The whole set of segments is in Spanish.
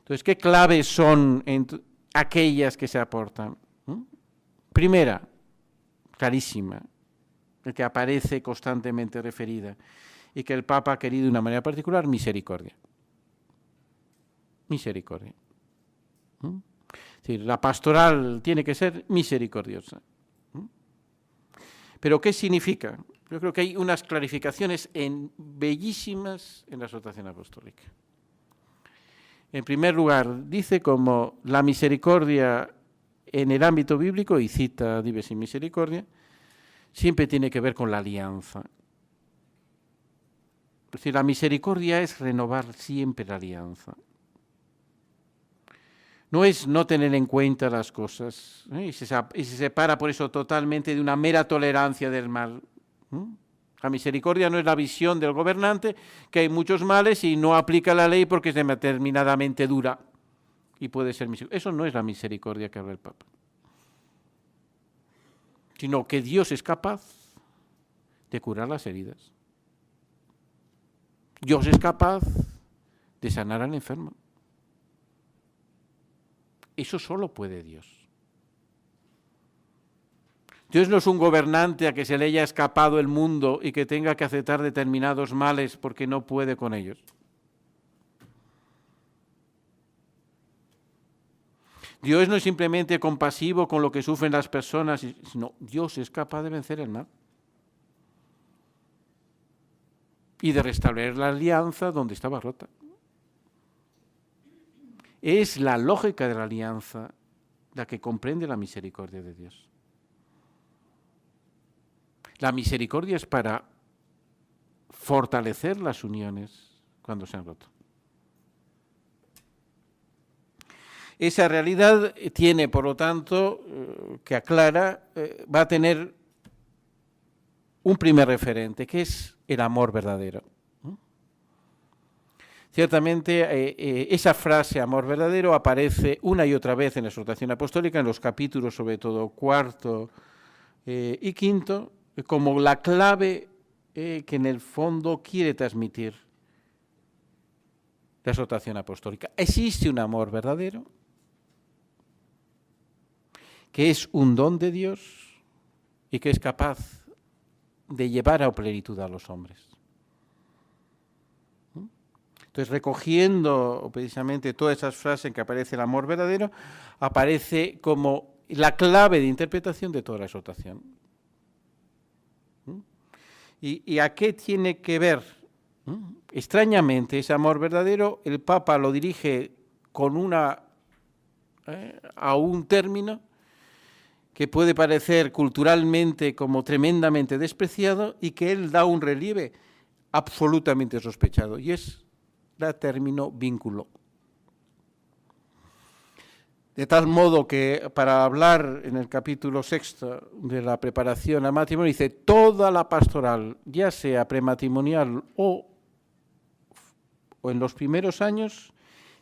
Entonces, ¿qué claves son aquellas que se aportan? Primera, clarísima, el que aparece constantemente referida y que el Papa ha querido de una manera particular, misericordia. Misericordia. Es decir, la pastoral tiene que ser misericordiosa. ¿Pero qué significa? Yo creo que hay unas clarificaciones bellísimas en la exhortación apostólica. En primer lugar, dice como la misericordia en el ámbito bíblico, y cita Dives in Misericordia, siempre tiene que ver con la alianza. Es decir, la misericordia es renovar siempre la alianza. No es no tener en cuenta las cosas, y se separa por eso totalmente de una mera tolerancia del mal. La misericordia no es la visión del gobernante, que hay muchos males y no aplica la ley porque es determinadamente dura y puede ser misericordiosa. Eso no es la misericordia que habla el Papa. Sino que Dios es capaz de curar las heridas. Dios es capaz de sanar al enfermo. Eso solo puede Dios. Dios no es un gobernante a que se le haya escapado el mundo y que tenga que aceptar determinados males porque no puede con ellos. Dios no es simplemente compasivo con lo que sufren las personas, sino Dios es capaz de vencer el mal y de restablecer la alianza donde estaba rota. Es la lógica de la alianza la que comprende la misericordia de Dios. La misericordia es para fortalecer las uniones cuando se han roto. Esa realidad tiene, por lo tanto, que aclara, va a tener un primer referente, que es el amor verdadero. Ciertamente, esa frase, amor verdadero, aparece una y otra vez en la exhortación apostólica, en los capítulos, sobre todo, 4 y 5, como la clave que en el fondo quiere transmitir la exhortación apostólica. Existe un amor verdadero, que es un don de Dios y que es capaz de llevar a plenitud a los hombres. Entonces, recogiendo precisamente todas esas frases en que aparece el amor verdadero, aparece como la clave de interpretación de toda la exhortación. ¿Y a qué tiene que ver? Extrañamente, ese amor verdadero, el Papa lo dirige con a un término que puede parecer culturalmente como tremendamente despreciado y que él da un relieve absolutamente sospechado, y es el término vínculo. De tal modo que para hablar en el capítulo 6 de la preparación al matrimonio, dice toda la pastoral, ya sea prematrimonial o en los primeros años,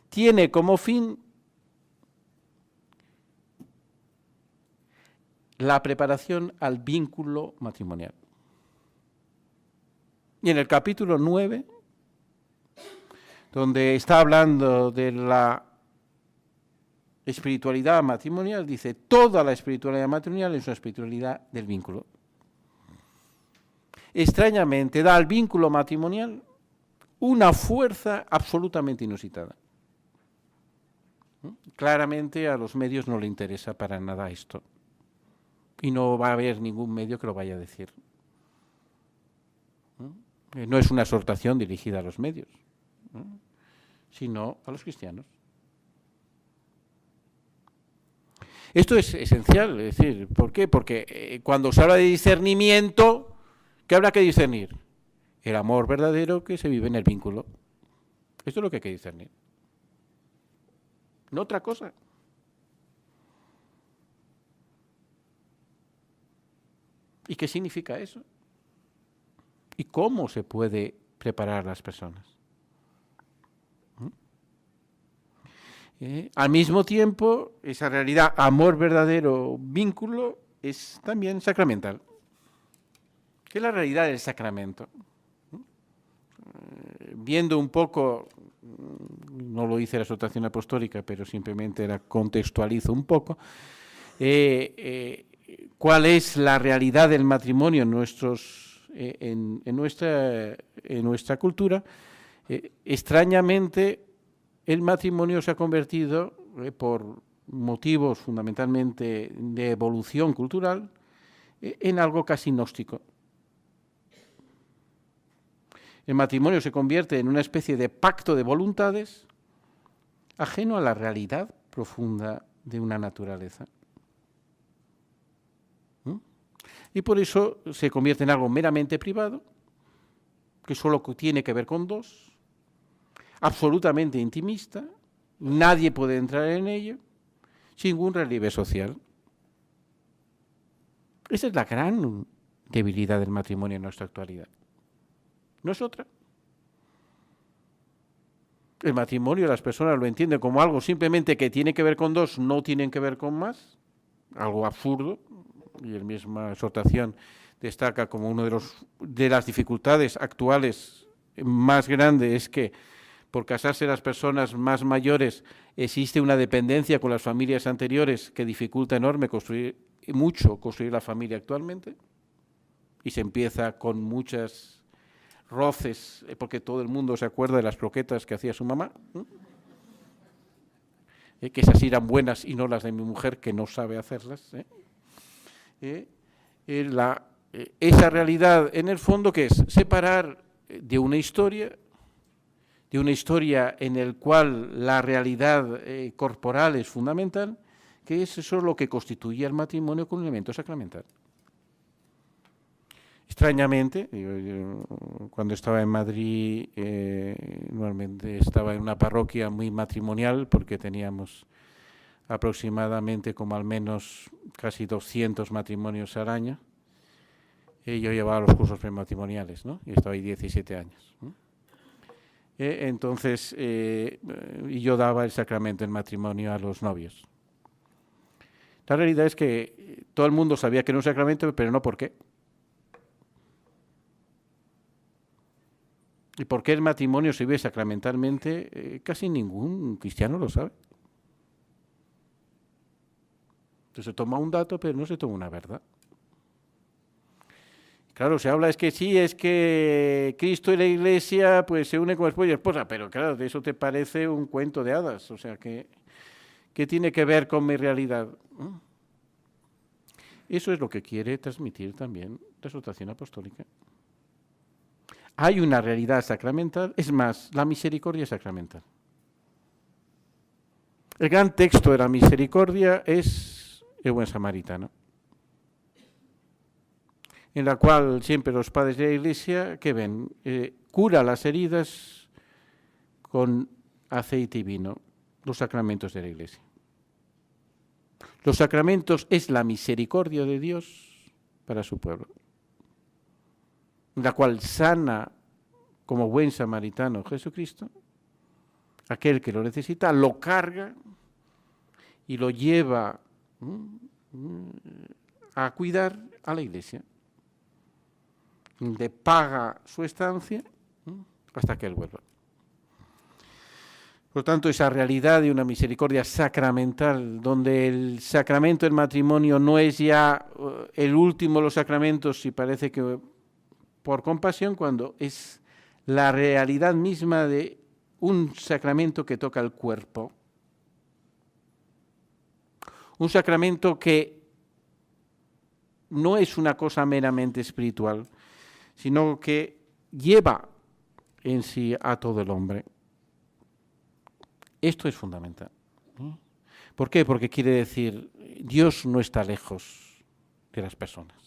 tiene como fin la preparación al vínculo matrimonial. Y en el capítulo 9, donde está hablando de la espiritualidad matrimonial, dice toda la espiritualidad matrimonial es una espiritualidad del vínculo. Extrañamente da al vínculo matrimonial una fuerza absolutamente inusitada. Claramente a los medios no le interesa para nada esto. Y no va a haber ningún medio que lo vaya a decir. No es una exhortación dirigida a los medios, sino a los cristianos. Esto es esencial, es decir, ¿por qué? Porque cuando se habla de discernimiento, ¿qué habrá que discernir? El amor verdadero que se vive en el vínculo. Esto es lo que hay que discernir. No otra cosa. ¿Y qué significa eso? ¿Y cómo se puede preparar a las personas? Al mismo tiempo, esa realidad, amor verdadero, vínculo, es también sacramental. ¿Qué es la realidad del sacramento? Viendo un poco no lo hice la exhortación apostólica, pero simplemente la contextualizo un poco, cuál es la realidad del matrimonio en nuestra cultura. Extrañamente, el matrimonio se ha convertido, por motivos fundamentalmente de evolución cultural, en algo casi gnóstico. El matrimonio se convierte en una especie de pacto de voluntades ajeno a la realidad profunda de una naturaleza. Y por eso se convierte en algo meramente privado, que solo tiene que ver con dos, absolutamente intimista, nadie puede entrar en ello, sin ningún relieve social. Esa es la gran debilidad del matrimonio en nuestra actualidad. No es otra. El matrimonio, las personas lo entienden como algo simplemente que tiene que ver con dos, no tienen que ver con más, algo absurdo, y la misma exhortación destaca como una de las dificultades actuales más grandes es que por casarse las personas más mayores existe una dependencia con las familias anteriores que dificulta enorme construir la familia actualmente, y se empieza con muchas roces, porque todo el mundo se acuerda de las croquetas que hacía su mamá, que esas eran buenas y no las de mi mujer, que no sabe hacerlas. Esa realidad, en el fondo, que es separar de una historia en la cual la realidad corporal es fundamental, que es eso lo que constituye el matrimonio con un elemento sacramental. Extrañamente, yo cuando estaba en Madrid, normalmente estaba en una parroquia muy matrimonial, porque teníamos aproximadamente como al menos casi 200 matrimonios al año, y yo llevaba los cursos prematrimoniales, ¿no? Y estaba ahí 17 años, ¿no? Entonces, yo daba el sacramento del matrimonio a los novios. La realidad es que todo el mundo sabía que era un sacramento, pero no por qué. ¿Y por qué el matrimonio se vive sacramentalmente? Casi ningún cristiano lo sabe. Entonces se toma un dato, pero no se toma una verdad. Claro, se habla es que Cristo y la Iglesia pues se unen como esposo y esposa, pero claro, de eso te parece un cuento de hadas, o sea, ¿qué tiene que ver con mi realidad? Eso es lo que quiere transmitir también la exhortación apostólica. Hay una realidad sacramental, es más, la misericordia sacramental. El gran texto de la misericordia es el buen samaritano, en la cual siempre los padres de la Iglesia, ¿qué ven? Cura las heridas con aceite y vino, los sacramentos de la Iglesia. Los sacramentos es la misericordia de Dios para su pueblo, la cual sana como buen samaritano Jesucristo, aquel que lo necesita, lo carga y lo lleva a cuidar a la Iglesia, le paga su estancia hasta que él vuelva. Por lo tanto, esa realidad de una misericordia sacramental, donde el sacramento del matrimonio no es ya el último de los sacramentos y parece que por compasión, cuando es la realidad misma de un sacramento que toca el cuerpo. Un sacramento que no es una cosa meramente espiritual, sino que lleva en sí a todo el hombre. Esto es fundamental. ¿Por qué? Porque quiere decir, Dios no está lejos de las personas.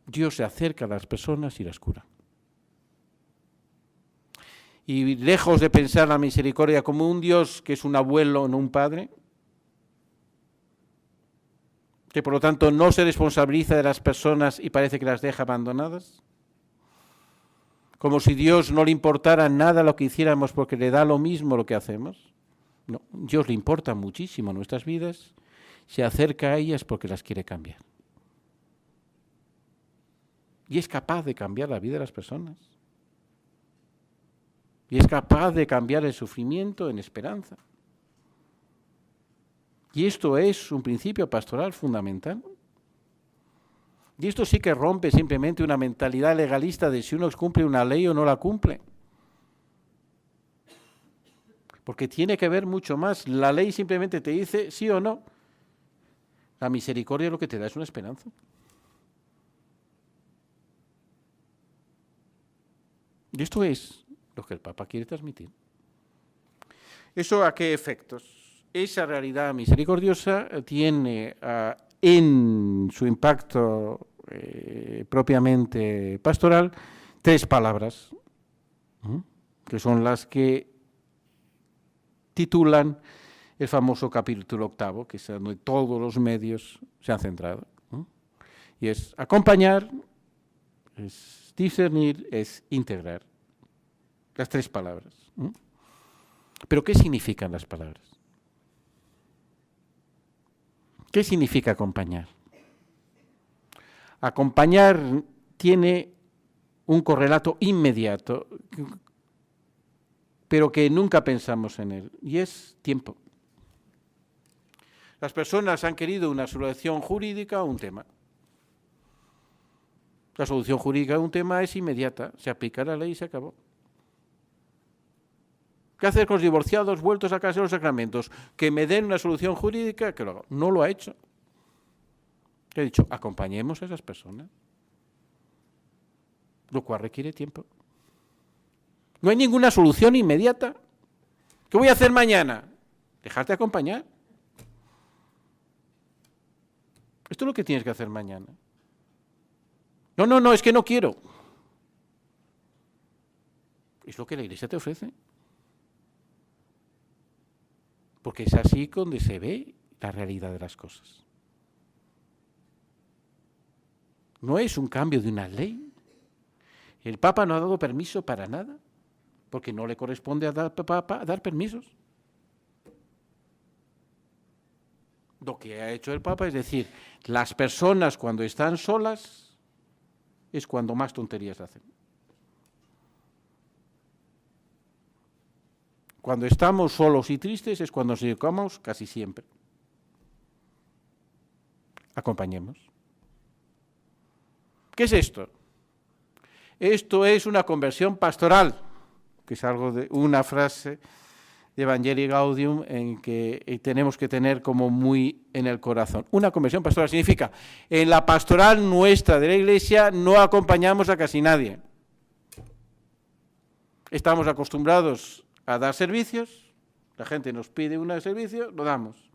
Dios se acerca a las personas y las cura. Y lejos de pensar la misericordia como un Dios que es un abuelo, no un padre, que por lo tanto no se responsabiliza de las personas y parece que las deja abandonadas, como si Dios no le importara nada lo que hiciéramos porque le da lo mismo lo que hacemos. No, Dios le importa muchísimo nuestras vidas, se acerca a ellas porque las quiere cambiar. Y es capaz de cambiar la vida de las personas. y es capaz de cambiar el sufrimiento en esperanza. Y esto es un principio pastoral fundamental. Y esto sí que rompe simplemente una mentalidad legalista de si uno cumple una ley o no la cumple. Porque tiene que ver mucho más. La ley simplemente te dice sí o no. La misericordia lo que te da es una esperanza. Y esto es lo que el Papa quiere transmitir. ¿Eso a qué efectos? Esa realidad misericordiosa tiene en su impacto propiamente pastoral 3 palabras, que son las que titulan el famoso capítulo 8, que es donde todos los medios se han centrado. Y es acompañar, es discernir, es integrar. Las 3 palabras. ¿Pero qué significan las palabras? ¿Qué significa acompañar? Acompañar tiene un correlato inmediato, pero que nunca pensamos en él, y es tiempo. Las personas han querido una solución jurídica a un tema. La solución jurídica a un tema es inmediata, se aplica la ley y se acabó. ¿Qué hacer con los divorciados vueltos a casa de los sacramentos? Que me den una solución jurídica, que lo haga. No lo ha hecho. He dicho, acompañemos a esas personas, lo cual requiere tiempo. No hay ninguna solución inmediata. ¿Qué voy a hacer mañana? Dejarte acompañar. Esto es lo que tienes que hacer mañana. No, es que no quiero. Es lo que la Iglesia te ofrece. Porque es así donde se ve la realidad de las cosas. No es un cambio de una ley. El Papa no ha dado permiso para nada, porque no le corresponde al Papa dar permisos. Lo que ha hecho el Papa es decir, las personas cuando están solas es cuando más tonterías hacen. Cuando estamos solos y tristes es cuando nos equivocamos casi siempre. Acompañemos. ¿Qué es esto? Esto es una conversión pastoral, que es algo de una frase de Evangelii Gaudium en que tenemos que tener como muy en el corazón. Una conversión pastoral significa, en la pastoral nuestra de la Iglesia no acompañamos a casi nadie. Estamos acostumbrados a dar servicios, la gente nos pide un servicio, lo damos.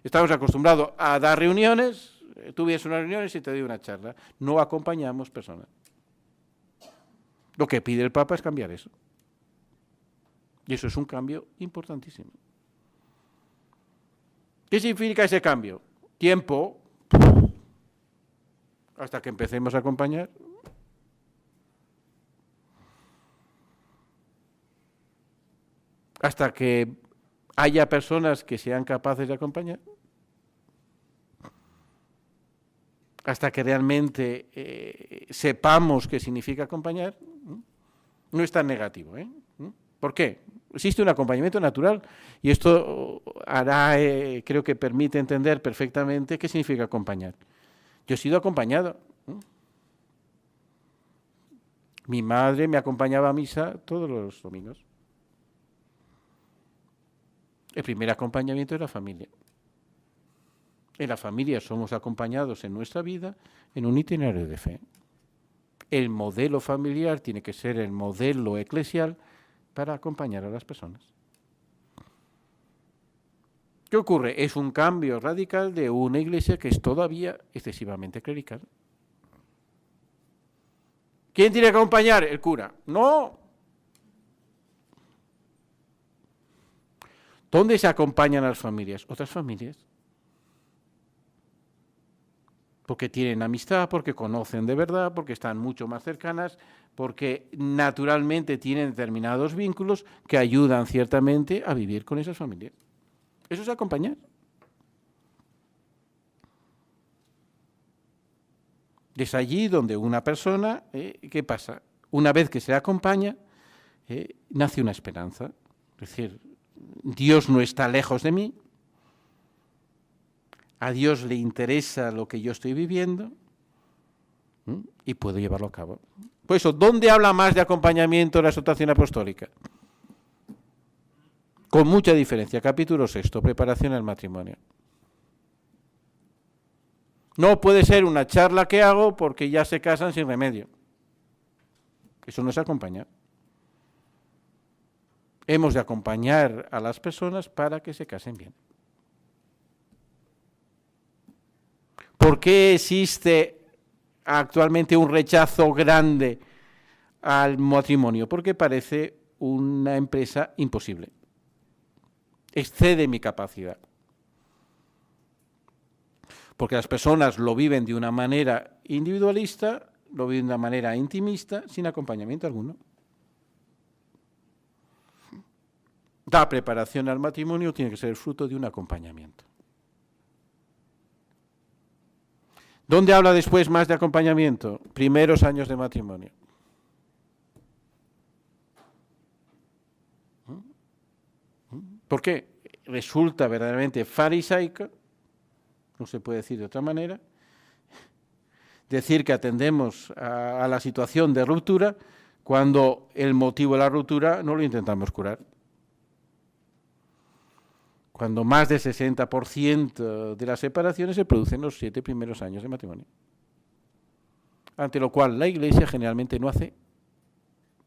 Estamos acostumbrados a dar reuniones, tú vienes a unas reuniones y te doy una charla. No acompañamos personas. Lo que pide el Papa es cambiar eso. Y eso es un cambio importantísimo. ¿Qué significa ese cambio? Tiempo, hasta que empecemos a acompañar. Hasta que haya personas que sean capaces de acompañar. Hasta que realmente sepamos qué significa acompañar. No es tan negativo, ¿eh? ¿Por qué? Existe un acompañamiento natural y esto hará, creo que permite entender perfectamente qué significa acompañar. Yo he sido acompañado. Mi madre me acompañaba a misa todos los domingos. El primer acompañamiento es la familia. En la familia somos acompañados en nuestra vida en un itinerario de fe. El modelo familiar tiene que ser el modelo eclesial para acompañar a las personas. ¿Qué ocurre? Es un cambio radical de una iglesia que es todavía excesivamente clerical. ¿Quién tiene que acompañar? El cura. No. ¿Dónde se acompañan a las familias? Otras familias. Porque tienen amistad, porque conocen de verdad, porque están mucho más cercanas, porque naturalmente tienen determinados vínculos que ayudan ciertamente a vivir con esas familias. Eso es acompañar. Es allí donde una persona, ¿qué pasa? Una vez que se acompaña, nace una esperanza. Es decir, Dios no está lejos de mí, a Dios le interesa lo que yo estoy viviendo y puedo llevarlo a cabo. Por eso, ¿dónde habla más de acompañamiento la exhortación apostólica? Con mucha diferencia. Capítulo 6, preparación al matrimonio. No puede ser una charla que hago porque ya se casan sin remedio. Eso no es acompañar. Hemos de acompañar a las personas para que se casen bien. ¿Por qué existe actualmente un rechazo grande al matrimonio? Porque parece una empresa imposible. Excede mi capacidad. Porque las personas lo viven de una manera individualista, lo viven de una manera intimista, sin acompañamiento alguno. La preparación al matrimonio tiene que ser el fruto de un acompañamiento. ¿Dónde habla después más de acompañamiento? Primeros años de matrimonio. ¿Por qué? Resulta verdaderamente farisaico, no se puede decir de otra manera, decir que atendemos a la situación de ruptura cuando el motivo de la ruptura no lo intentamos curar. Cuando más del 60% de las separaciones se producen en los 7 primeros años de matrimonio. Ante lo cual la Iglesia generalmente no hace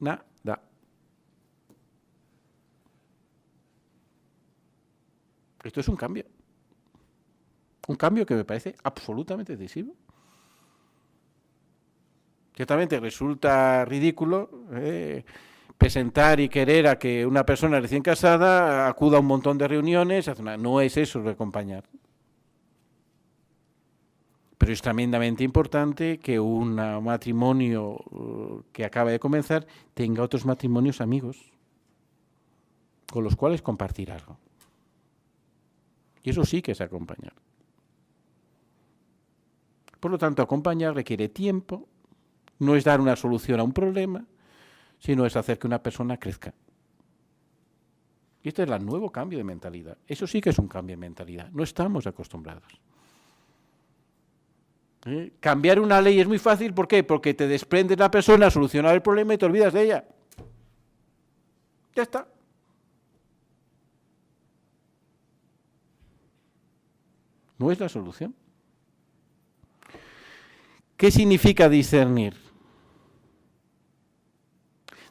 nada. Esto es un cambio. Un cambio que me parece absolutamente decisivo. Ciertamente resulta ridículo presentar y querer a que una persona recién casada acuda a un montón de reuniones. No es eso de acompañar. Pero es tremendamente importante que un matrimonio que acaba de comenzar tenga otros matrimonios amigos con los cuales compartir algo. Y eso sí que es acompañar. Por lo tanto, acompañar requiere tiempo, no es dar una solución a un problema, sino es hacer que una persona crezca. Y este es el nuevo cambio de mentalidad. Eso sí que es un cambio de mentalidad. No estamos acostumbrados. Cambiar una ley es muy fácil. ¿Por qué? Porque te desprendes de la persona a solucionar el problema y te olvidas de ella. Ya está. No es la solución. ¿Qué significa discernir?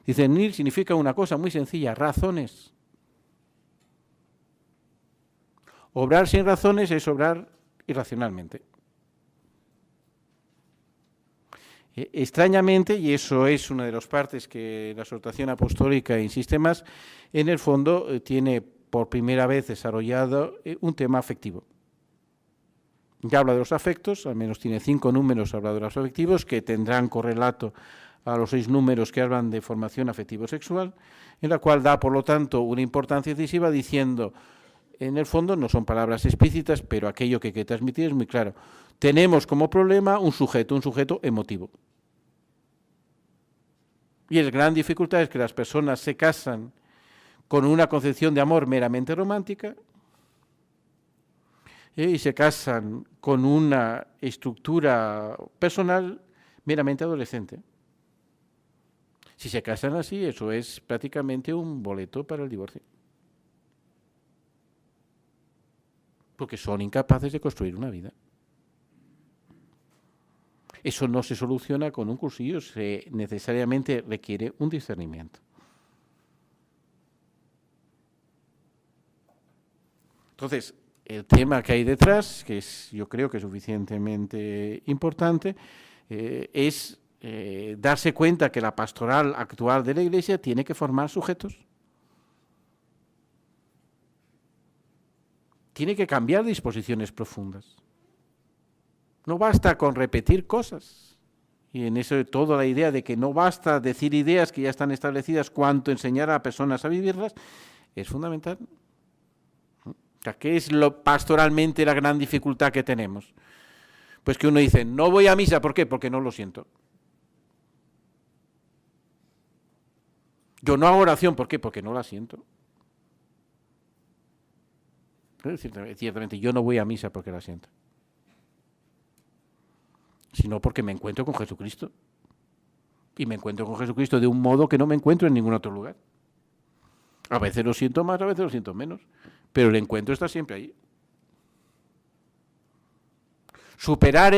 Discernir significa una cosa muy sencilla, razones. Obrar sin razones es obrar irracionalmente. Extrañamente, y eso es una de las partes que la exhortación apostólica insiste más, en el fondo tiene por primera vez desarrollado un tema afectivo. Ya habla de los afectos, al menos tiene 5 números habla de los afectivos, que tendrán correlato a los 6 números que hablan de formación afectivo-sexual, en la cual da, por lo tanto, una importancia decisiva diciendo, en el fondo, no son palabras explícitas, pero aquello que hay que transmitir es muy claro. Tenemos como problema un sujeto emotivo. Y la gran dificultad es que las personas se casan con una concepción de amor meramente romántica y se casan con una estructura personal meramente adolescente. Si se casan así, eso es prácticamente un boleto para el divorcio. Porque son incapaces de construir una vida. Eso no se soluciona con un cursillo, necesariamente requiere un discernimiento. Entonces, el tema que hay detrás, que es, yo creo que es suficientemente importante, es darse cuenta que la pastoral actual de la Iglesia tiene que formar sujetos. Tiene que cambiar disposiciones profundas. No basta con repetir cosas. Y en eso toda la idea de que no basta decir ideas que ya están establecidas, cuanto enseñar a personas a vivirlas, es fundamental. O sea, ¿qué es pastoralmente la gran dificultad que tenemos? Pues que uno dice, no voy a misa, ¿por qué? Porque no lo siento. Yo no hago oración, ¿por qué? Porque no la siento. Ciertamente, yo no voy a misa porque la siento, sino porque me encuentro con Jesucristo. Y me encuentro con Jesucristo de un modo que no me encuentro en ningún otro lugar. A veces lo siento más, a veces lo siento menos, pero el encuentro está siempre ahí. Superar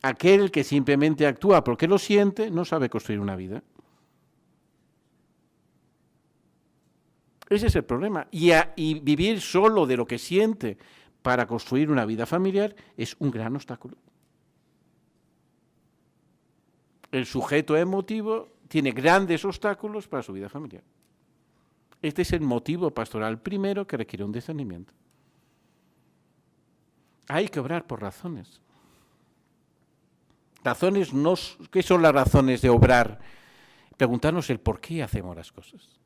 aquel que simplemente actúa porque lo siente, no sabe construir una vida. Ese es el problema. Y vivir solo de lo que siente para construir una vida familiar es un gran obstáculo. El sujeto emotivo tiene grandes obstáculos para su vida familiar. Este es el motivo pastoral primero que requiere un discernimiento. Hay que obrar por razones. Razones no, ¿qué son las razones de obrar? Preguntarnos el por qué hacemos las cosas.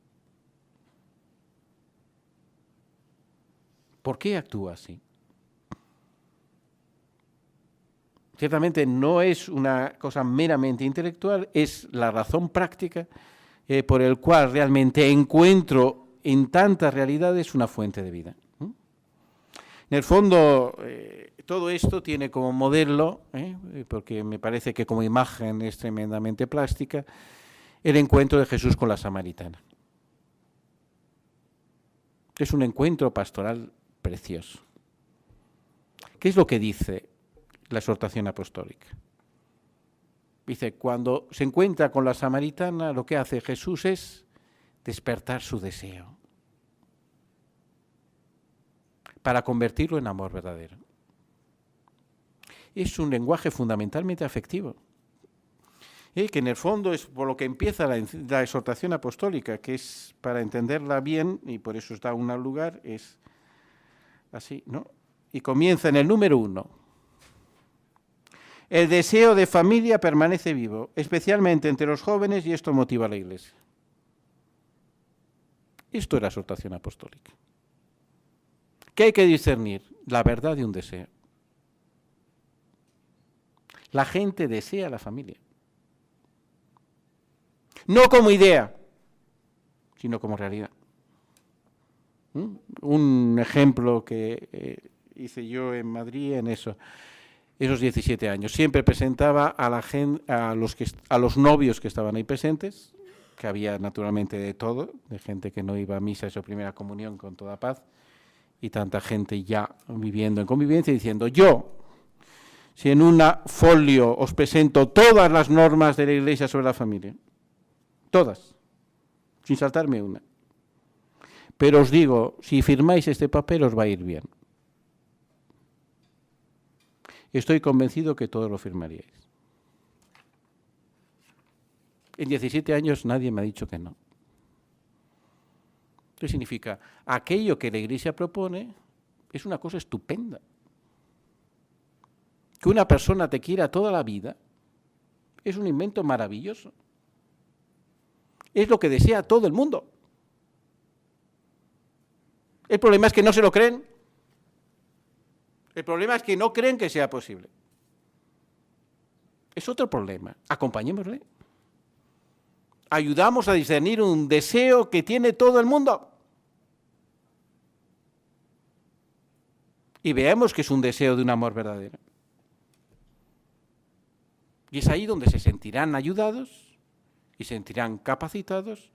¿Por qué actúa así? Ciertamente no es una cosa meramente intelectual, es la razón práctica por el cual realmente encuentro en tantas realidades una fuente de vida. En el fondo, todo esto tiene como modelo, porque me parece que como imagen es tremendamente plástica, el encuentro de Jesús con la samaritana. Es un encuentro pastoral precioso. ¿Qué es lo que dice la exhortación apostólica? Dice, cuando se encuentra con la samaritana, lo que hace Jesús es despertar su deseo para convertirlo en amor verdadero. Es un lenguaje fundamentalmente afectivo, que en el fondo es por lo que empieza la exhortación apostólica, que es, para entenderla bien, y por eso está un lugar, es así, ¿no? Y comienza en el número 1. El deseo de familia permanece vivo, especialmente entre los jóvenes, y esto motiva a la Iglesia. Esto es la exhortación apostólica. ¿Qué hay que discernir? La verdad de un deseo. La gente desea la familia. No como idea, sino como realidad. Un ejemplo que hice yo en Madrid en esos 17 años. Siempre presentaba a la gente, a los novios que estaban ahí presentes, que había naturalmente de todo, de gente que no iba a misa en su primera comunión con toda paz, y tanta gente ya viviendo en convivencia, diciendo, yo, si en una folio os presento todas las normas de la Iglesia sobre la familia, todas, sin saltarme una, pero os digo, si firmáis este papel os va a ir bien. Estoy convencido que todos lo firmaríais. En 17 años nadie me ha dicho que no. ¿Qué significa? Aquello que la Iglesia propone es una cosa estupenda. Que una persona te quiera toda la vida es un invento maravilloso. Es lo que desea todo el mundo. El problema es que no se lo creen. El problema es que no creen que sea posible. Es otro problema. Acompañémosle. Ayudamos a discernir un deseo que tiene todo el mundo. Y veamos que es un deseo de un amor verdadero. Y es ahí donde se sentirán ayudados y se sentirán capacitados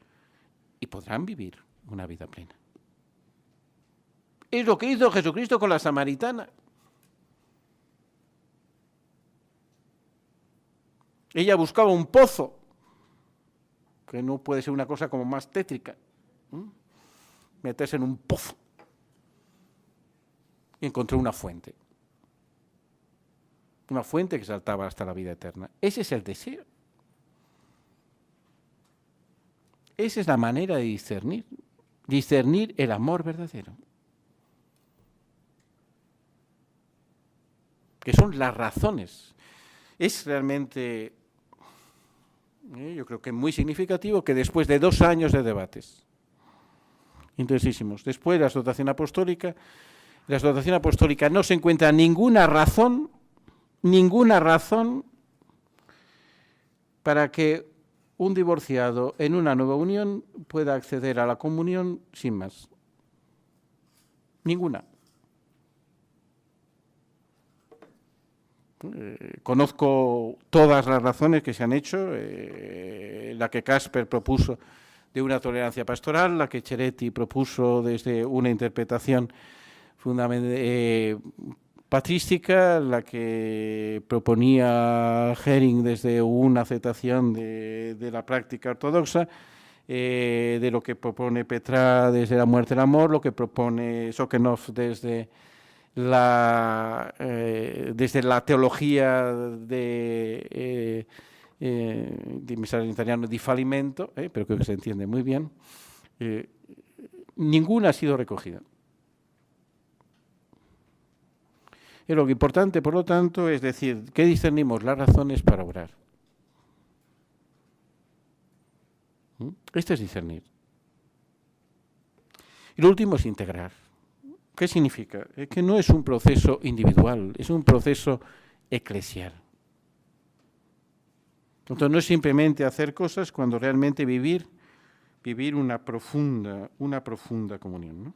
y podrán vivir una vida plena. Es lo que hizo Jesucristo con la samaritana. Ella buscaba un pozo, que no puede ser una cosa como más tétrica, meterse en un pozo. Y encontró una fuente que saltaba hasta la vida eterna. Ese es el deseo. Esa es la manera de discernir el amor verdadero. Que son las razones. Es realmente, yo creo que muy significativo que después de 2 años de debates intensísimos, después de la exhortación apostólica, no se encuentra ninguna razón para que un divorciado en una nueva unión pueda acceder a la comunión sin más. Ninguna. Conozco todas las razones que se han hecho, la que Casper propuso de una tolerancia pastoral, la que Cheretti propuso desde una interpretación patrística, la que proponía Hering desde una aceptación de la práctica ortodoxa, de lo que propone Petra desde la muerte del amor, lo que propone Sokhenov desde la teología me sale en italiano, di fallimento, pero creo que se entiende muy bien. Ninguna ha sido recogida. Y lo importante, por lo tanto, es decir, ¿qué discernimos? Las razones para orar. Esto es discernir. Y lo último es integrar. ¿Qué significa? Es que no es un proceso individual, es un proceso eclesial. Entonces no es simplemente hacer cosas cuando realmente vivir una profunda comunión, ¿no?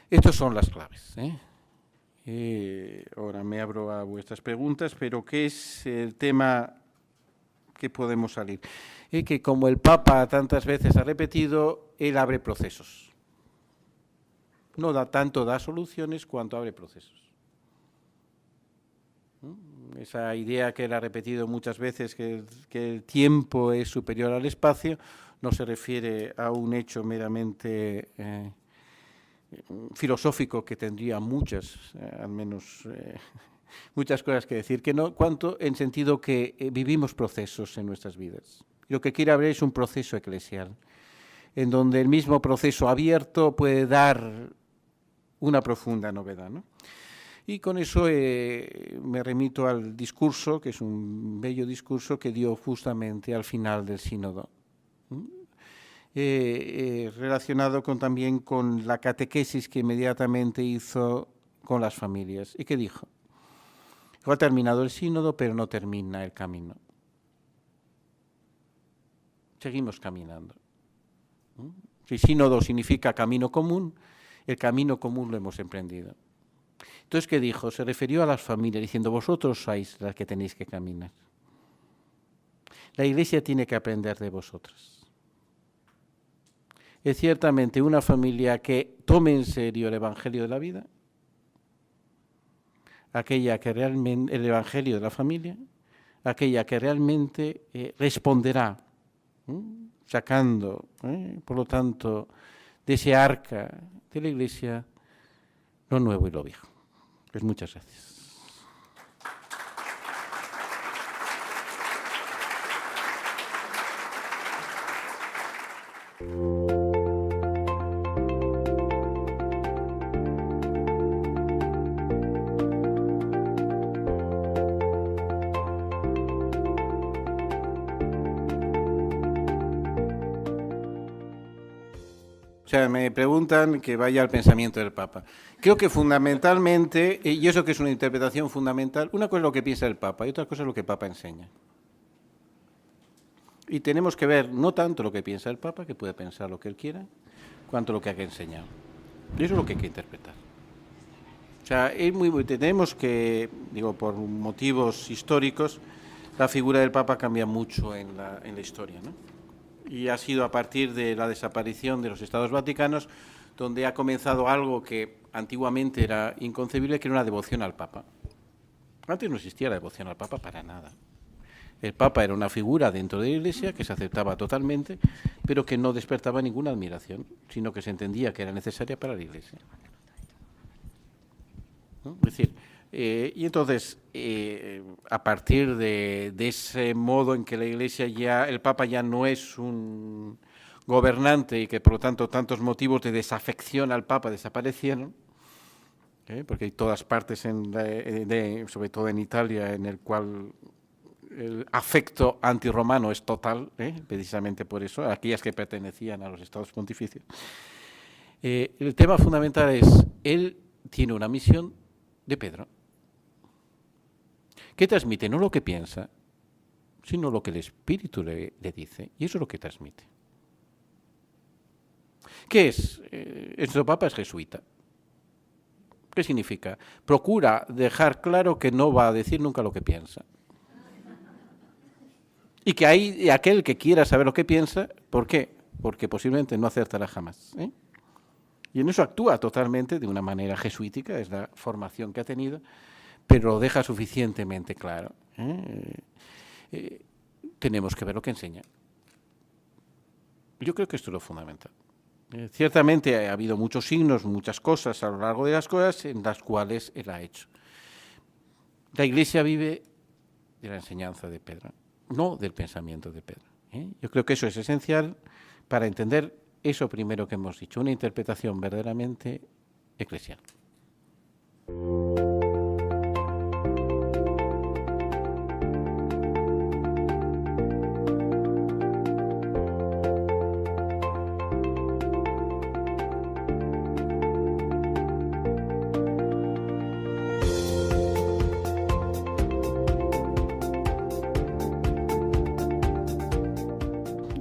Estas son las claves. Ahora me abro a vuestras preguntas, pero ¿qué es el tema que podemos salir? Que como el Papa tantas veces ha repetido, él abre procesos. No tanto da soluciones cuanto abre procesos. Esa idea que él ha repetido muchas veces, que el tiempo es superior al espacio, no se refiere a un hecho meramente filosófico que tendría al menos muchas cosas que decir, que no, cuanto en sentido que vivimos procesos en nuestras vidas. Lo que quiere abrir es un proceso eclesial, en donde el mismo proceso abierto puede dar una profunda novedad, ¿no? Y con eso me remito al discurso, que es un bello discurso que dio justamente al final del sínodo, relacionado también con la catequesis que inmediatamente hizo con las familias. ¿Y qué dijo? Ha terminado el sínodo, pero no termina el camino. Seguimos caminando. Si sínodo significa camino común, el camino común lo hemos emprendido. Entonces, ¿qué dijo? Se refirió a las familias, diciendo, vosotros sois las que tenéis que caminar. La Iglesia tiene que aprender de vosotras. Es ciertamente una familia que tome en serio el Evangelio de la vida, aquella que realmente, el Evangelio de la familia, aquella que realmente responderá, sacando, por lo tanto, de ese arca de la Iglesia, lo nuevo y lo viejo. Pues muchas gracias. O sea, me preguntan que vaya al pensamiento del Papa. Creo que fundamentalmente, y eso que es una interpretación fundamental, una cosa es lo que piensa el Papa y otra cosa es lo que el Papa enseña. Y tenemos que ver no tanto lo que piensa el Papa, que puede pensar lo que él quiera, cuanto lo que ha enseñado. Y eso es lo que hay que interpretar. O sea, tenemos que, digo, por motivos históricos, la figura del Papa cambia mucho en la historia, ¿no? Y ha sido a partir de la desaparición de los Estados Vaticanos donde ha comenzado algo que antiguamente era inconcebible, que era una devoción al Papa. Antes no existía la devoción al Papa para nada. El Papa era una figura dentro de la Iglesia que se aceptaba totalmente, pero que no despertaba ninguna admiración, sino que se entendía que era necesaria para la Iglesia. ¿No? Es decir, y entonces, a partir de ese modo en que la Iglesia el Papa ya no es un gobernante y que por lo tanto tantos motivos de desafección al Papa desaparecieron, porque hay todas partes, sobre todo en Italia, en el cual el afecto antirromano es total, precisamente por eso, aquellas que pertenecían a los estados pontificios. El tema fundamental es, él tiene una misión de Pedro. ¿Qué transmite? No lo que piensa, sino lo que el Espíritu le dice, y eso es lo que transmite. ¿Qué es? Nuestro Papa es jesuita. ¿Qué significa? Procura dejar claro que no va a decir nunca lo que piensa. Y que hay aquel que quiera saber lo que piensa, ¿por qué? Porque posiblemente no acertará jamás. Y en eso actúa totalmente de una manera jesuítica, es la formación que ha tenido, pero lo deja suficientemente claro. Tenemos que ver lo que enseña. Yo creo que esto es lo fundamental. Ciertamente ha habido muchos signos, muchas cosas a lo largo de las cosas en las cuales él ha hecho. La Iglesia vive de la enseñanza de Pedro, no del pensamiento de Pedro. Yo creo que eso es esencial para entender eso primero que hemos dicho, una interpretación verdaderamente eclesial.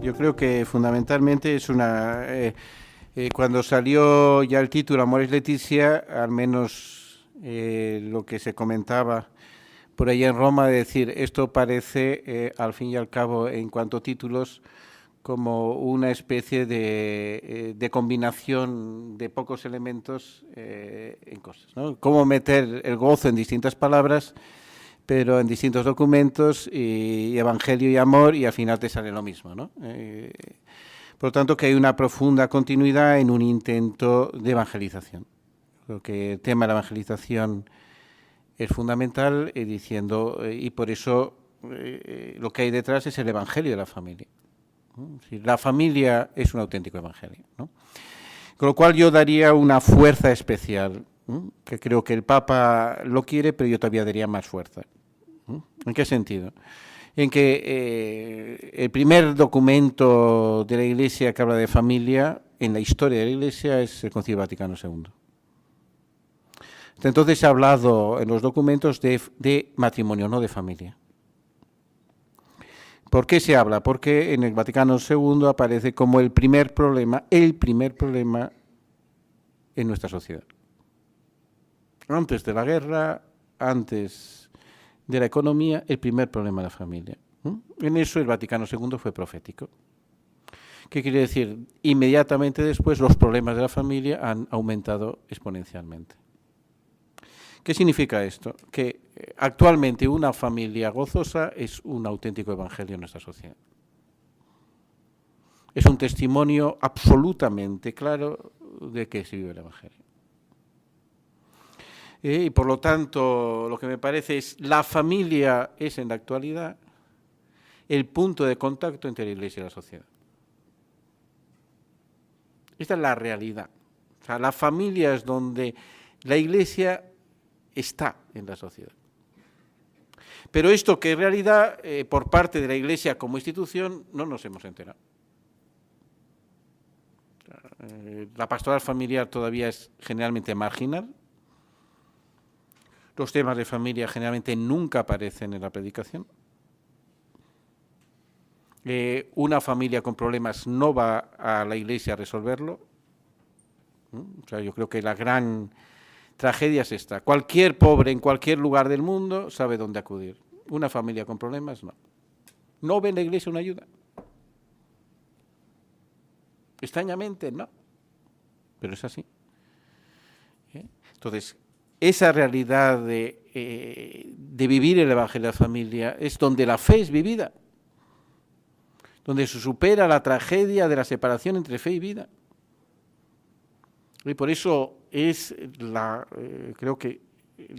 Yo creo que fundamentalmente es una... cuando salió ya el título Amoris Laetitia, al menos lo que se comentaba por ahí en Roma, de decir, esto parece, al fin y al cabo, en cuanto a títulos, como una especie de combinación de pocos elementos en cosas, ¿no? Cómo meter el gozo en distintas palabras, pero en distintos documentos, y evangelio y amor, y al final te sale lo mismo, ¿no? Por lo tanto, que hay una profunda continuidad en un intento de evangelización. Creo que el tema de la evangelización es fundamental, diciendo, y por eso lo que hay detrás es el evangelio de la familia. La familia es un auténtico evangelio, ¿no? Con lo cual yo daría una fuerza especial, que creo que el Papa lo quiere, pero yo todavía daría más fuerza. ¿En qué sentido? En que el primer documento de la Iglesia que habla de familia en la historia de la Iglesia es el Concilio Vaticano II. Entonces se ha hablado en los documentos de matrimonio, no de familia. ¿Por qué se habla? Porque en el Vaticano II aparece como el primer problema en nuestra sociedad. Antes de la guerra, antes de la economía, el primer problema de la familia. En eso el Vaticano II fue profético. ¿Qué quiere decir? Inmediatamente después los problemas de la familia han aumentado exponencialmente. ¿Qué significa esto? Que actualmente una familia gozosa es un auténtico evangelio en nuestra sociedad. Es un testimonio absolutamente claro de que se vive el evangelio. Y por lo tanto, lo que me parece es la familia es en la actualidad el punto de contacto entre la Iglesia y la sociedad. Esta es la realidad. O sea, la familia es donde la Iglesia está en la sociedad. Pero esto que en realidad, por parte de la Iglesia como institución, no nos hemos enterado. La pastoral familiar todavía es generalmente marginal. Los temas de familia generalmente nunca aparecen en la predicación. Una familia con problemas no va a la Iglesia a resolverlo. O sea, yo creo que la gran tragedia es esta. Cualquier pobre en cualquier lugar del mundo sabe dónde acudir. Una familia con problemas, no. ¿No ve en la Iglesia una ayuda? Extrañamente, no. Pero es así. Entonces, esa realidad de vivir el Evangelio de la familia es donde la fe es vivida, donde se supera la tragedia de la separación entre fe y vida. Y por eso es creo que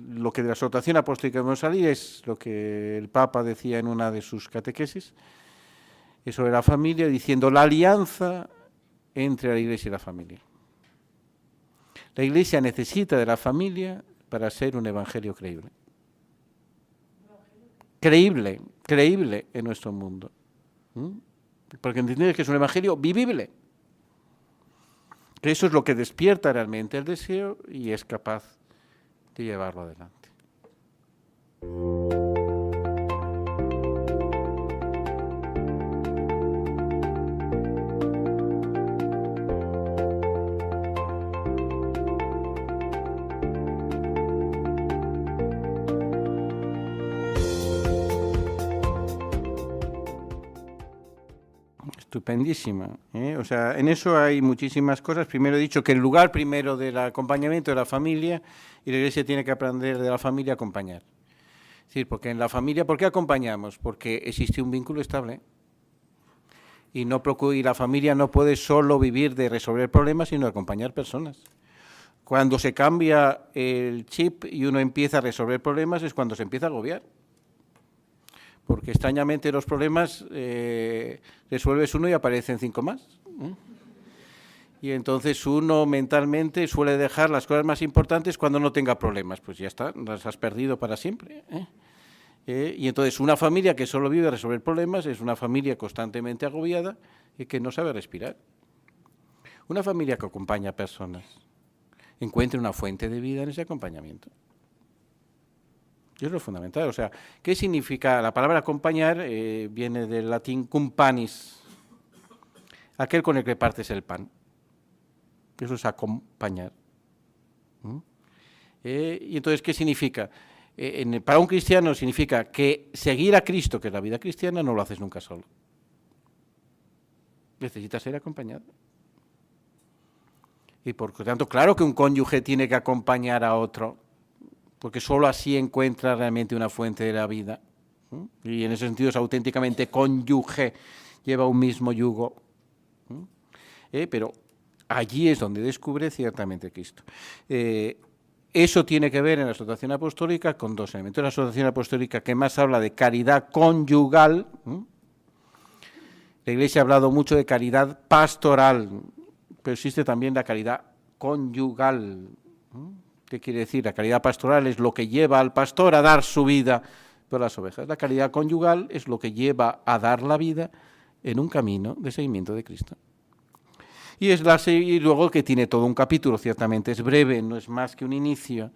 lo que de la exhortación apostólica debemos salir es lo que el Papa decía en una de sus catequesis sobre la familia, diciendo la alianza entre la Iglesia y la familia. La Iglesia necesita de la familia para ser un evangelio creíble. Creíble en nuestro mundo. Porque entendemos que es un evangelio vivible. Eso es lo que despierta realmente el deseo y es capaz de llevarlo adelante. estupendísima. O sea, en eso hay muchísimas cosas. Primero he dicho que el lugar primero del acompañamiento es la familia y la Iglesia tiene que aprender de la familia a acompañar. Es decir, porque en la familia, ¿por qué acompañamos? Porque existe un vínculo estable. Y la familia no puede solo vivir de resolver problemas, sino de acompañar personas. Cuando se cambia el chip y uno empieza a resolver problemas es cuando se empieza a agobiar. Porque extrañamente los problemas resuelves uno y aparecen 5 más. Y entonces uno mentalmente suele dejar las cosas más importantes cuando no tenga problemas. Pues ya está, las has perdido para siempre. Y entonces una familia que solo vive a resolver problemas es una familia constantemente agobiada y que no sabe respirar. Una familia que acompaña a personas encuentre una fuente de vida en ese acompañamiento. Eso es lo fundamental. O sea, ¿qué significa? La palabra acompañar viene del latín cum panis, aquel con el que partes el pan. Eso es acompañar. Y entonces, ¿qué significa? Para un cristiano significa que seguir a Cristo, que es la vida cristiana, no lo haces nunca solo. Necesitas ser acompañado. Y por lo tanto, claro que un cónyuge tiene que acompañar a otro, porque solo así encuentra realmente una fuente de la vida. Y en ese sentido es auténticamente cónyuge, lleva un mismo yugo. Pero allí es donde descubre ciertamente Cristo. Eso tiene que ver en la exhortación apostólica con 2 elementos. La exhortación apostólica que más habla de caridad conyugal. La Iglesia ha hablado mucho de caridad pastoral, pero existe también la caridad conyugal. ¿Qué quiere decir? La caridad pastoral es lo que lleva al pastor a dar su vida por las ovejas. La caridad conyugal es lo que lleva a dar la vida en un camino de seguimiento de Cristo. Y luego que tiene todo un capítulo, ciertamente es breve, no es más que un inicio,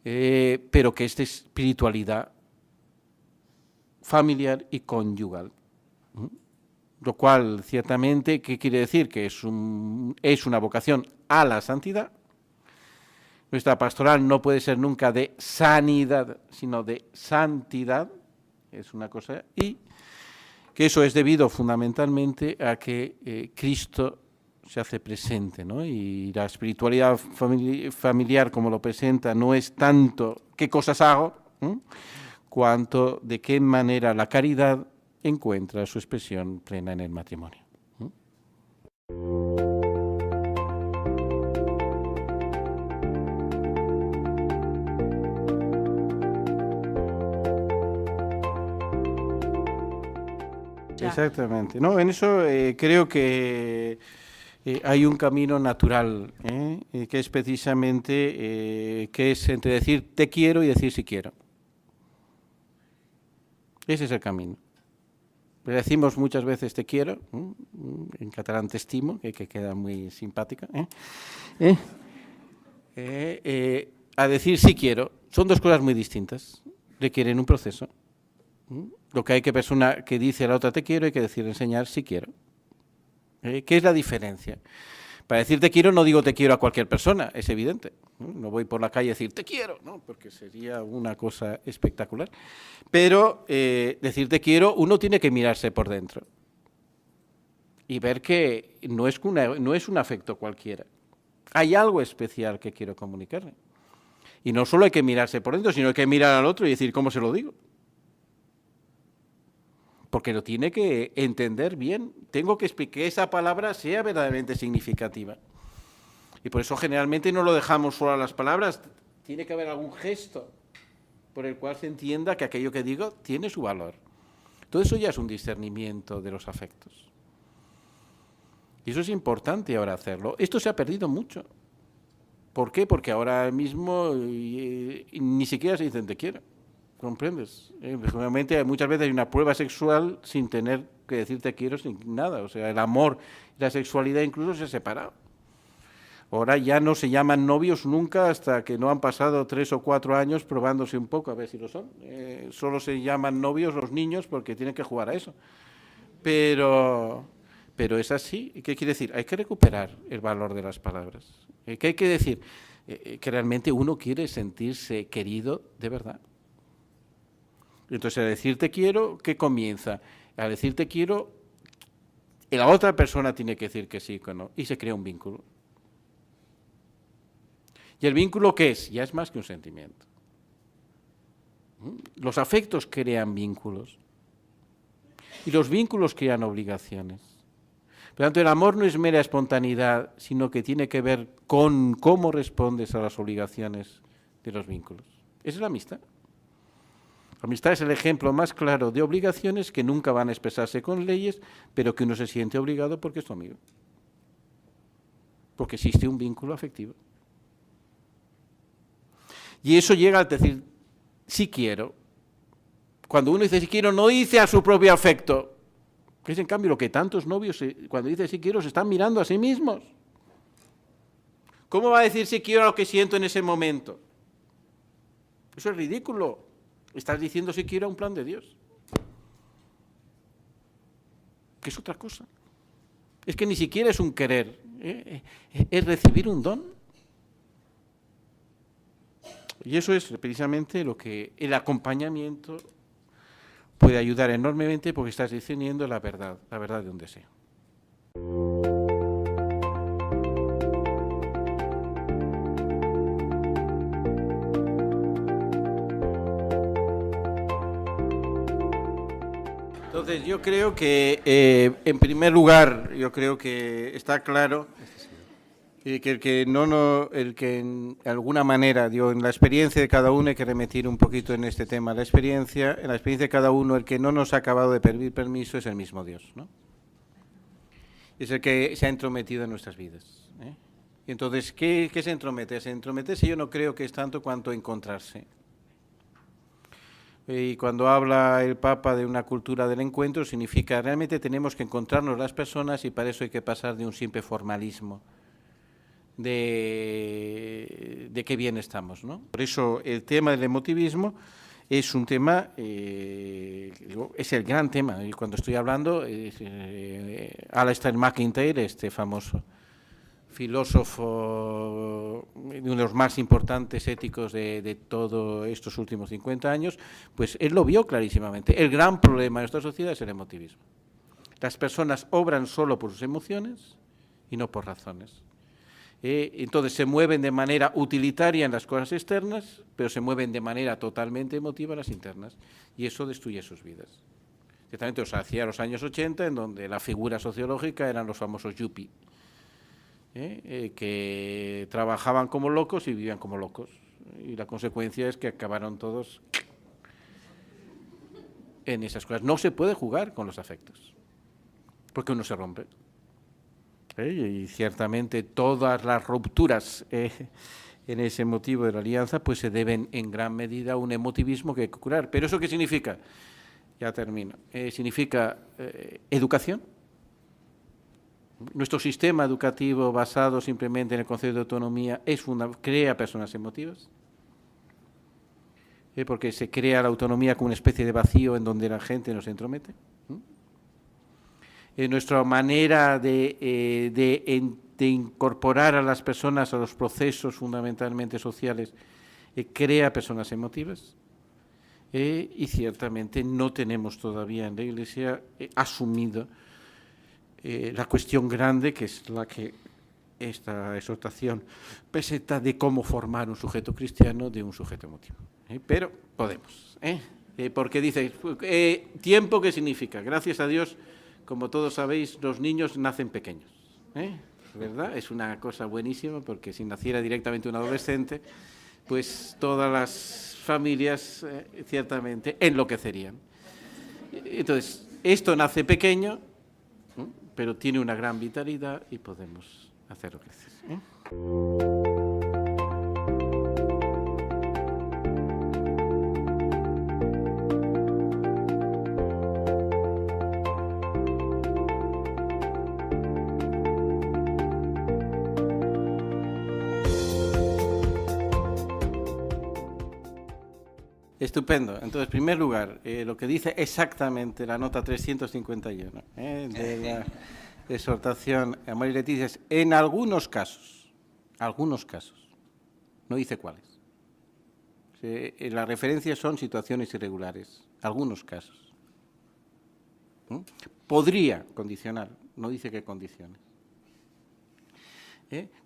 pero que es de espiritualidad familiar y conyugal. Lo cual, ciertamente, ¿qué quiere decir? Que es una vocación a la santidad. Nuestra pastoral no puede ser nunca de sanidad, sino de santidad, es una cosa, y que eso es debido fundamentalmente a que Cristo se hace presente, ¿no? Y la espiritualidad familiar, como lo presenta, no es tanto qué cosas hago, cuanto de qué manera la caridad encuentra su expresión plena en el matrimonio. Exactamente. No, en eso creo que hay un camino natural, que es precisamente que es entre decir te quiero y decir si quiero. Ese es el camino. Le decimos muchas veces te quiero, en catalán te estimo, que queda muy simpática. A decir sí quiero, son 2 cosas muy distintas, requieren un proceso. Lo que hay que dice a la otra te quiero, hay que decir enseñar sí quiero. ¿Qué es la diferencia? Para decir te quiero no digo te quiero a cualquier persona, es evidente. No voy por la calle a decir te quiero, ¿no? Porque sería una cosa espectacular. Pero decir te quiero, uno tiene que mirarse por dentro y ver que no es un afecto cualquiera. Hay algo especial que quiero comunicarle. Y no solo hay que mirarse por dentro, sino hay que mirar al otro y decir cómo se lo digo. Porque lo tiene que entender bien. Tengo que explicar que esa palabra sea verdaderamente significativa. Y por eso generalmente no lo dejamos solo a las palabras. Tiene que haber algún gesto por el cual se entienda que aquello que digo tiene su valor. Todo eso ya es un discernimiento de los afectos. Y eso es importante ahora hacerlo. Esto se ha perdido mucho. ¿Por qué? Porque ahora mismo ni siquiera se dicen te quiero. ¿Comprendes? Realmente muchas veces hay una prueba sexual sin tener que decir te quiero, sin nada. O sea, el amor y la sexualidad incluso se han separado. Ahora ya no se llaman novios nunca hasta que no han pasado 3 o 4 años probándose un poco a ver si lo son. Solo se llaman novios los niños porque tienen que jugar a eso. Pero es así. ¿Qué quiere decir? Hay que recuperar el valor de las palabras. ¿Qué hay que decir? Que realmente uno quiere sentirse querido de verdad. Entonces, a decir te quiero, ¿qué comienza? A decir te quiero, y la otra persona tiene que decir que sí o no, y se crea un vínculo. ¿Y el vínculo qué es? Ya es más que un sentimiento. Los afectos crean vínculos, y los vínculos crean obligaciones. Por lo tanto, el amor no es mera espontaneidad, sino que tiene que ver con cómo respondes a las obligaciones de los vínculos. Esa es la amistad. La amistad es el ejemplo más claro de obligaciones que nunca van a expresarse con leyes, pero que uno se siente obligado porque es tu amigo. Porque existe un vínculo afectivo. Y eso llega al decir, sí quiero. Cuando uno dice sí quiero, no dice a su propio afecto. Que es en cambio lo que tantos novios, cuando dicen sí quiero, se están mirando a sí mismos. ¿Cómo va a decir sí quiero a lo que siento en ese momento? Eso es ridículo. Estás diciendo si quiero a un plan de Dios. Que es otra cosa. Es que ni siquiera es un querer, es recibir un don. Y eso es precisamente lo que el acompañamiento puede ayudar enormemente, porque estás discerniendo la verdad de un deseo. Entonces, yo creo que, en primer lugar, yo creo que está claro que el que en alguna manera, en la experiencia de cada uno, hay que remitir un poquito en este tema, en la experiencia de cada uno, el que no nos ha acabado de pedir permiso es el mismo Dios, ¿no? Es el que se ha entrometido en nuestras vidas, ¿eh? Y entonces, ¿qué es entrometerse? Entrometerse yo no creo que es tanto cuanto encontrarse. Y cuando habla el Papa de una cultura del encuentro, significa realmente tenemos que encontrarnos las personas, y para eso hay que pasar de un simple formalismo de qué bien estamos, ¿no? Por eso el tema del emotivismo es un tema, es el gran tema. Y cuando estoy hablando, Alasdair MacIntyre, este famoso filósofo, uno de los más importantes éticos de todos estos últimos 50 años, pues él lo vio clarísimamente. El gran problema de nuestra sociedad es el emotivismo. Las personas obran solo por sus emociones y no por razones. Entonces se mueven de manera utilitaria en las cosas externas, pero se mueven de manera totalmente emotiva en las internas, y eso destruye sus vidas. Ciertamente os hacía los años 80, en donde la figura sociológica eran los famosos yuppie, que trabajaban como locos y vivían como locos, y la consecuencia es que acabaron todos en esas cosas. No se puede jugar con los afectos, porque uno se rompe. Y ciertamente todas las rupturas en ese motivo de la alianza pues se deben en gran medida a un emotivismo que hay que curar. ¿Pero eso qué significa? Ya termino. Significa educación. Nuestro sistema educativo basado simplemente en el concepto de autonomía crea personas emotivas, porque se crea la autonomía como una especie de vacío en donde la gente no se entromete. Nuestra manera de incorporar a las personas a los procesos fundamentalmente sociales crea personas emotivas, y ciertamente no tenemos todavía en la Iglesia asumido la cuestión grande, que es la que esta exhortación presenta, de cómo formar un sujeto cristiano de un sujeto emotivo. Pero podemos, porque dice, tiempo, ¿qué significa? Gracias a Dios, como todos sabéis, los niños nacen pequeños, ¿verdad? Es una cosa buenísima, porque si naciera directamente un adolescente, pues todas las familias ciertamente enloquecerían. Entonces, esto nace pequeño, pero tiene una gran vitalidad y podemos hacerlo crecer. Estupendo. Entonces, en primer lugar, lo que dice exactamente la nota 351 de la exhortación Amor y Leticia es: en algunos casos, no dice cuáles. Las referencias son situaciones irregulares, algunos casos. Podría, condicional, no dice qué condiciones.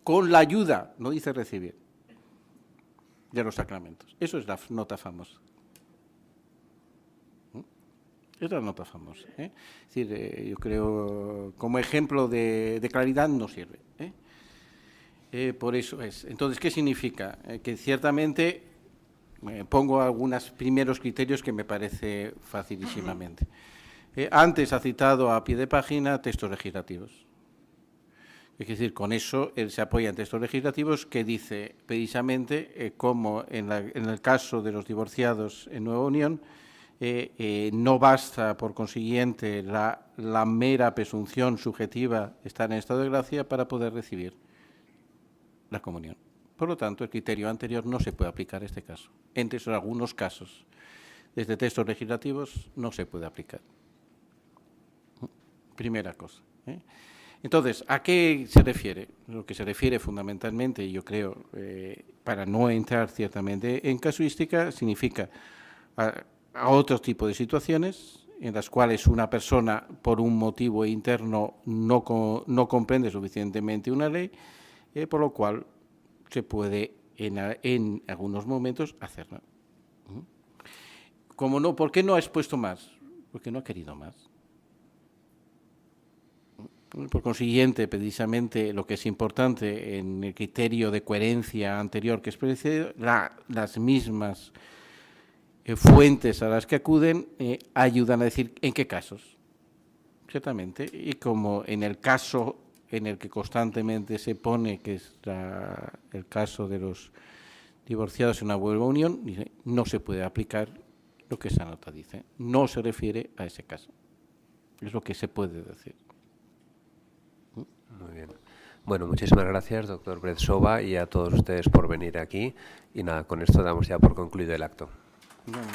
Con la ayuda, no dice recibir, de los sacramentos. Eso es la nota famosa. Es la nota famosa. Es decir, yo creo, como ejemplo de claridad no sirve. Por eso es. Entonces, ¿qué significa? Que ciertamente pongo algunos primeros criterios que me parece facilísimamente. Antes ha citado a pie de página textos legislativos. Es decir, con eso él se apoya en textos legislativos que dice precisamente como en el caso de los divorciados en Nueva Unión, no basta, por consiguiente, la mera presunción subjetiva de estar en estado de gracia para poder recibir la comunión. Por lo tanto, el criterio anterior no se puede aplicar en este caso. En algunos casos, desde textos legislativos, no se puede aplicar. Primera cosa. Entonces, ¿a qué se refiere? Lo que se refiere fundamentalmente, yo creo, para no entrar ciertamente en casuística, significa a otro tipo de situaciones en las cuales una persona, por un motivo interno, no comprende suficientemente una ley, por lo cual se puede en algunos momentos hacerla. Como no, ¿por qué no ha expuesto más? Porque no ha querido más. Por consiguiente, precisamente lo que es importante en el criterio de coherencia anterior que expresé, las mismas fuentes a las que acuden ayudan a decir en qué casos, ciertamente, y como en el caso en el que constantemente se pone, que es el caso de los divorciados en una nueva unión, dice, no se puede aplicar lo que esa nota dice, no se refiere a ese caso, es lo que se puede decir. Muy bien. Bueno, muchísimas gracias, doctor Brezsova, y a todos ustedes por venir aquí. Y nada, con esto damos ya por concluido el acto. Muy bien.